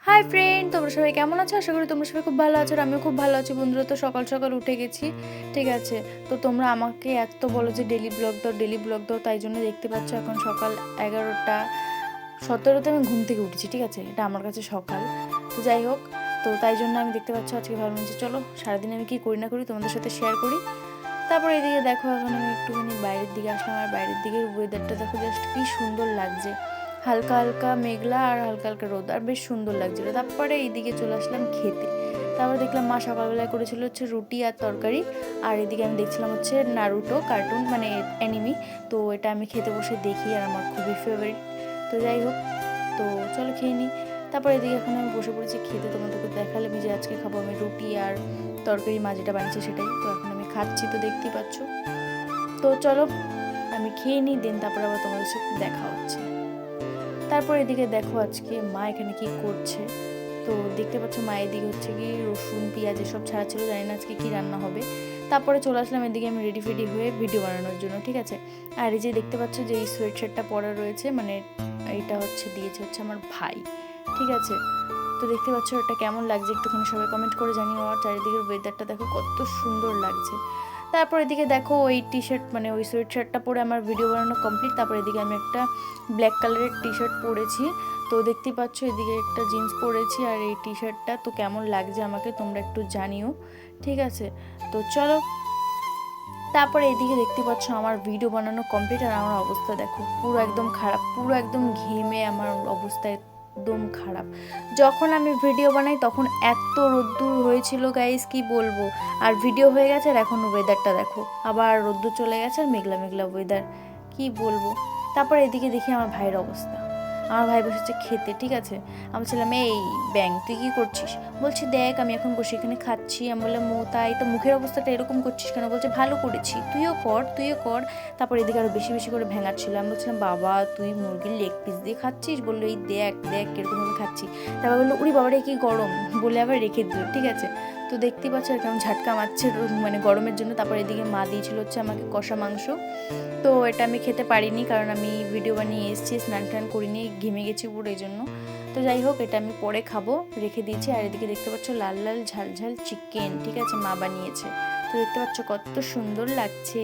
Hi friend, তোমরা সবাই কেমন আছো? আশা করি তোমরা সবাই খুব ভালো আছো। আর আমিও খুব ভালো আছি বন্ধুরা। তো সকাল সকাল উঠে গেছি, ঠিক আছে। তো তোমরা আমাকে এত বলো যে ডেলি ব্লগ দাও, ডেলি ব্লগ দাও, তাই জন্য দেখতে পাচ্ছ এখন সকাল 11টা 17তে আমি ঘুম থেকে উঠেছি, ঠিক আছে। এটা আমার কাছে সকাল। তো যাই হোক, তো তাই জন্য আমি দেখতে পাচ্ছ আজকে ভাবলাম যে চলো সারাদিন আমি কী করি না করি তোমাদের সাথে শেয়ার করি। তারপর এদিকে দেখো এখন আমি একটুখানি বাইরের দিকে আসলাম, আর বাইরের দিকের ওয়েদারটা দেখো জাস্ট কি সুন্দর লাগছে। হালকা হালকা মেঘলা আর হালকা হালকা রোদ, আর বেশ সুন্দর লাগছিল। তারপরে এইদিকে চলে আসলাম খেতে। তারপর দেখলাম মা সকালবেলায় করেছিল হচ্ছে রুটি আর তরকারি, আর এদিকে আমি দেখছিলাম হচ্ছে নারুটো কার্টুন, মানে অ্যানিমি। তো এটা আমি খেতে বসে দেখি, আর আমার খুবই ফেভারিট। তো যাই হোক, তো চলো খেয়ে নিই। তারপর এদিকে এখন আমি বসে পড়েছি খেতে। তোমাদেরকে দেখালে যে আজকে খাবো আমি রুটি আর তরকারি, মা যেটা বানিয়েছে সেটাই। তো এখন আমি খাচ্ছি, তো দেখতেই পাচ্ছ। তো চলো আমি খেয়ে নিই, দেন তারপর আবার তোমাদের সাথে দেখা হচ্ছে। তারপর এদিকে দেখো আজকে মা এখানে কি করছে। তো দেখতে পাচ্ছ মা এদিকে হচ্ছে কি রসুন পেঁয়াজ এসব ছাড়া ছিল, জানি না আজকে কি রান্না হবে। তারপরে চলে আসলাম এদিকে আমি রেডি ফেডি হয়ে ভিডিও বানানোর জন্য, ঠিক আছে। আর এই যে দেখতে পাচ্ছ যে এই সোয়েট শার্টটা পরা রয়েছে, মানে এটা হচ্ছে দিয়েছে হচ্ছে আমার ভাই, ঠিক আছে। তো দেখতে পাচ্ছ এটা কেমন লাগছে একটুখানি সবাই কমেন্ট করে জানিও। আর চারিদিকের ওয়েদারটা দেখো কত সুন্দর লাগছে। তারপর এদিকে দেখো ওই টি শার্ট, মানে ওই সোয়েট শার্টটা পরে আমার ভিডিও বানানো কমপ্লিট। তারপর এদিকে আমি একটা ব্ল্যাক কালারের টি শার্ট পরেছি। তো দেখতেই পাচ্ছ এদিকে একটা জিন্স পরেছি, আর এই টি শার্টটা তো কেমন লাগছে আমাকে তোমরা একটু জানিও, ঠিক আছে। তো চলো, তারপরে এদিকে দেখতে পাচ্ছ আমার ভিডিও বানানো কমপ্লিট, আর আমার অবস্থা দেখো পুরো একদম খারাপ, পুরো একদম ঘেমে আমার অবস্থা একদম খারাপ। যখন আমি ভিডিও বানাই তখন এত রোদ্দুর হয়েছিল গাইস, কি বলবো। আর ভিডিও হয়ে গেছে, আর এখন ওয়েদারটা দেখো আবার রোদ্দুর চলে গেছে, আর মেঘলা মেঘলা ওয়েদার, কি বলবো। তারপর এদিকে দেখি আমার ভাইয়ের অবস্থা। আমার ভাই বসেছে খেতে, ঠিক আছে। আমি বলছিলাম এই ব্যাং তুই কী করছিস? বলছি দেখ আমি এখন বসে এখানে খাচ্ছি। আমি বললাম ও তাই, তো মুখের অবস্থাটা এরকম করছিস কেন? বলছে ভালো করেছি, তুইও কর তুইও কর। তারপর এদিকে আরও বেশি বেশি করে ভেঙাচ্ছিল। আমি বলছিলাম বাবা তুই মুরগির লেগ পিস দিয়ে খাচ্ছিস? বললো এই দেখ দেখ কীরকমভাবে খাচ্ছি। তারপর বললো উড়ি বাবারে কি গরম, বলে আবার রেখে দিল, ঠিক আছে। তো দেখতেই পাচ্ছ আর কেমন ঝাটকা মারছে মানে গরমের জন্য। তারপর এদিকে মা দিয়েছিল হচ্ছে আমাকে কষা মাংস। তো এটা আমি খেতে পারিনি, কারণ আমি ভিডিও বানিয়ে এসেছি, স্নান টান করিনি, ঘেমে গেছি পুরো এই জন্য। তো যাই হোক, এটা আমি পরে খাবো, রেখে দিয়েছি। আর এদিকে দেখতে পাচ্ছ লাল লাল ঝাল ঝাল চিকেন, ঠিক আছে, মা বানিয়েছে। তো দেখতে পাচ্ছ কত সুন্দর লাগছে।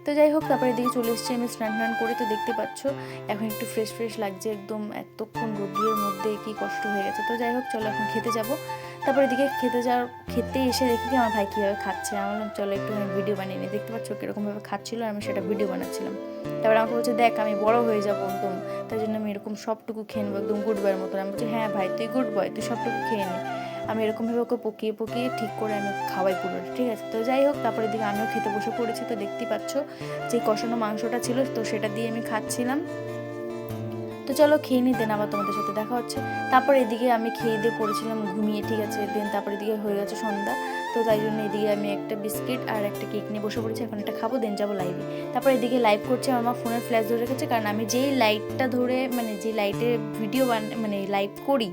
তো যাই হোক, তারপরে এদিকে চলে এসেছি আমি স্নান টান করে। তো দেখতে পাচ্ছ এখন একটু ফ্রেশ ফ্রেশ লাগছে একদম, এতক্ষণ রোদ্রের মধ্যে কি কষ্ট হয়ে গেছে। তো যাই হোক চলো এখন খেতে যাব। তারপর এদিকে খেতে এসে দেখি কি আমার ভাই কীভাবে খাচ্ছে। আমি বললাম চলো একটু আমি ভিডিও বানিয়ে নিই। দেখতে পাচ্ছ কীরকমভাবে খাচ্ছিলো, আর আমি সেটা ভিডিও বানাচ্ছিলাম। তারপরে আমাকে বলছে দেখ আমি বড় হয়ে যাবো একদম, তাই জন্য আমি এরকম সবটুকু খেয়ে নেবো একদম গুড বয়ের মতন। আমি বলছি হ্যাঁ ভাই তুই গুড বয়, তুই সবটুকু খেয়ে নে। আমি এরকমভাবে ওকে পকিয়ে পকিয়ে ঠিক করে আমি খাওয়াই পুরো, ঠিক আছে। তো যাই হোক, তারপরে দিকে আমিও খেতে বসে পড়েছি। তো দেখতেই পাচ্ছ যে কষানো মাংসটা ছিল, তো সেটা দিয়ে আমি খাচ্ছিলাম। তো চলো খেয়ে নিই, দেন আবার তোমাদের সাথে দেখা হচ্ছে। তারপর এদিকে আমি খেয়ে দিয়ে পড়েছিলাম ঘুমিয়ে, ঠিক আছে। দেন তারপর এদিকে হয়ে গেছে সন্ধ্যা। তো তাই জন্য এদিকে আমি একটা বিস্কিট আর একটা কেক নিয়ে বসে পড়েছি। এখন এটা খাবো, দেন যাবো লাইভে। তারপর এদিকে লাইভ করছে, আমার ফোনের ফ্ল্যাশ ধরে রেখেছে, কারণ আমি যেই লাইটটা ধরে মানে যে লাইটের ভিডিও মানে লাইভ করি,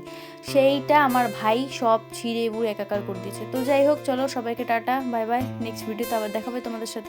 সেইটা আমার ভাই সব ছিঁড়ে বুড়ে একাকার করে দিয়েছে। তো যাই হোক চলো সবাইকে টাটা বাই বাই, নেক্সট ভিডিওতে আবার দেখাবে তোমাদের সাথে।